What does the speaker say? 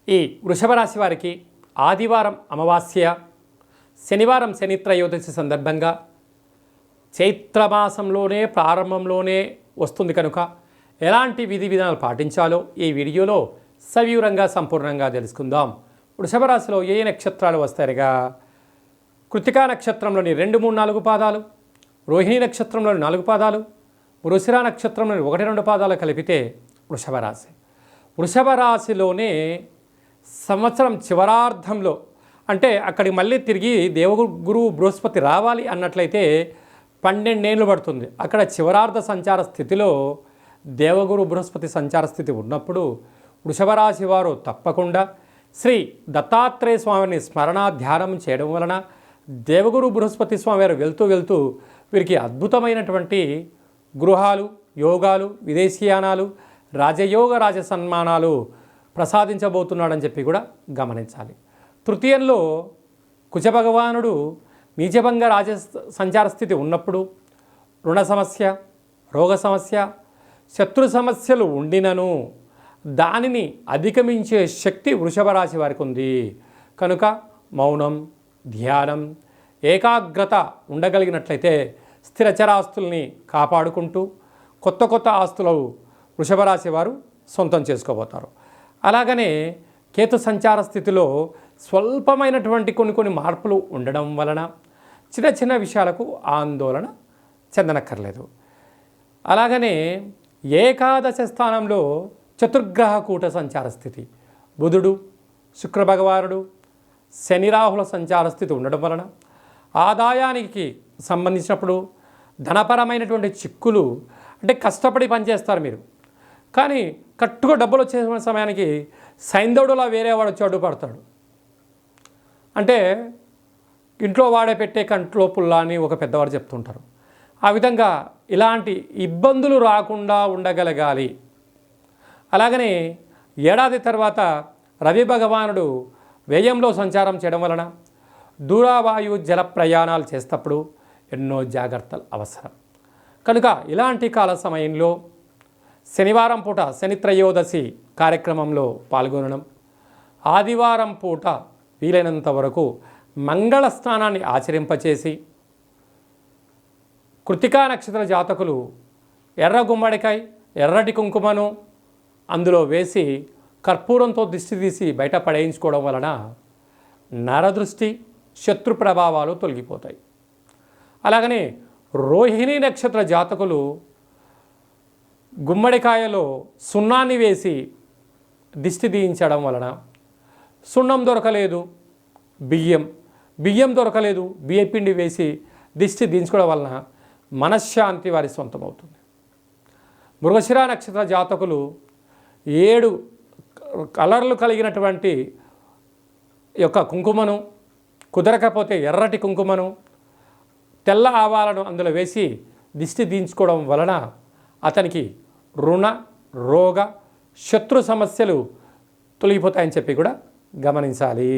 ఈ వృషభ రాశి వారికి ఆదివారం అమావాస్య, శనివారం శని త్రయోదశి సందర్భంగా చైత్రమాసంలోనే ప్రారంభంలోనే వస్తుంది కనుక ఎలాంటి విధి విధానాలు పాటించాలో ఈ వీడియోలో సవివరంగా సంపూర్ణంగా తెలుసుకుందాం. వృషభ రాశిలో ఏ నక్షత్రాలు వస్తాయిగా? కృతికా నక్షత్రంలోని 2, 3, 4 పాదాలు, రోహిణి నక్షత్రంలోని 4 పాదాలు, మృగశిర నక్షత్రంలోని 1, 2 పాదాలు కలిపితే వృషభ రాశి. వృషభ రాశిలోనే సంవత్సరం చివరార్ధంలో, అంటే అక్కడికి మళ్ళీ తిరిగి దేవగురువు బృహస్పతి రావాలి అన్నట్లయితే 12 ఏళ్ళు పడుతుంది. అక్కడ చివరార్ధ సంచార స్థితిలో దేవగురు బృహస్పతి సంచార స్థితి ఉన్నప్పుడు వృషభ రాశి వారు తప్పకుండా శ్రీ దత్తాత్రేయ స్వామిని స్మరణ ధ్యానం చేయడం వలన దేవగురు బృహస్పతి స్వామి వారు వెళ్తూ వీరికి అద్భుతమైనటువంటి గృహాలు, యోగాలు, విదేశీయానాలు, రాజయోగ రాజ సన్మానాలు ప్రసాదించబోతున్నాడని చెప్పి కూడా గమనించాలి. తృతీయంలో కుజభగవానుడు నీచభంగ రాజ సంచార స్థితి ఉన్నప్పుడు రుణ సమస్య, రోగ సమస్య, శత్రు సమస్యలు ఉండినను దానిని అధిగమించే శక్తి వృషభ రాశి వారికి ఉంది కనుక మౌనం, ధ్యానం, ఏకాగ్రత ఉండగలిగినట్లయితే స్థిరచరాస్తుల్ని కాపాడుకుంటూ కొత్త ఆస్తులు వృషభ రాశి వారు సొంతం చేసుకోబోతారు. అలాగనే కేతు సంచార స్థితిలో స్వల్పమైనటువంటి కొన్ని మార్పులు ఉండడం వలన చిన్న విషయాలకు ఆందోళన చెందనక్కర్లేదు. అలాగనే ఏకాదశ స్థానంలో చతుర్గ్రహ కూట సంచార స్థితి, బుధుడు, శుక్రభగవానుడు, శని రాహుల సంచార స్థితి ఉండడం వలన ఆదాయానికి సంబంధించినప్పుడు ధనపరమైనటువంటి చిక్కులు, అంటే కష్టపడి పనిచేస్తారు మీరు, కానీ కట్టుగా డబ్బులు వచ్చే సమయానికి సైంధవుడులా వేరేవాడు వచ్చి అడ్డుపడతాడు. అంటే ఇంట్లో వాడే పెట్టే కంట్లో పుల్లా అని ఒక పెద్దవారు చెప్తుంటారు. ఆ విధంగా ఇలాంటి ఇబ్బందులు రాకుండా ఉండగలగాలి. అలాగనే ఏడాది తర్వాత రవి భగవానుడు వ్యయంలో సంచారం చేయడం వలన దూరవాయు జల ప్రయాణాలు చేసేటప్పుడు ఎన్నో జాగ్రత్తలు అవసరం కనుక ఇలాంటి కాల సమయంలో శనివారం పూట శని త్రయోదశి కార్యక్రమంలో పాల్గొనడం, ఆదివారం పూట వీలైనంత వరకు మంగళ స్నానాన్ని ఆచరింపచేసి కృతికా నక్షత్ర జాతకులు ఎర్ర గుమ్మడికాయ, ఎర్రటి కుంకుమను అందులో వేసి కర్పూరంతో దిష్టి తీసి బయట పడేయించుకోవడం వలన నరదృష్టి, శత్రు ప్రభావాలు తొలగిపోతాయి. అలాగనే రోహిణి నక్షత్ర జాతకులు గుమ్మడికాయలో సున్నాన్ని వేసి దిష్టి తీయించడం వలన సున్నం దొరకలేదు, బియ్యం దొరకలేదు, బియ్యపిండి వేసి దిష్టి దించుకోవడం వలన మనశ్శాంతి వారి సొంతమవుతుంది. మృగశిర నక్షత్ర జాతకులు 7 కలర్లు కలిగినటువంటి యొక్క కుంకుమను, కుదరకపోతే ఎర్రటి కుంకుమను, తెల్ల ఆవాలను అందులో వేసి దిష్టి దించుకోవడం వలన అతనికి రుణ, రోగ, శత్రు సమస్యలు తొలగిపోతాయని చెప్పి కూడా గమనించాలి.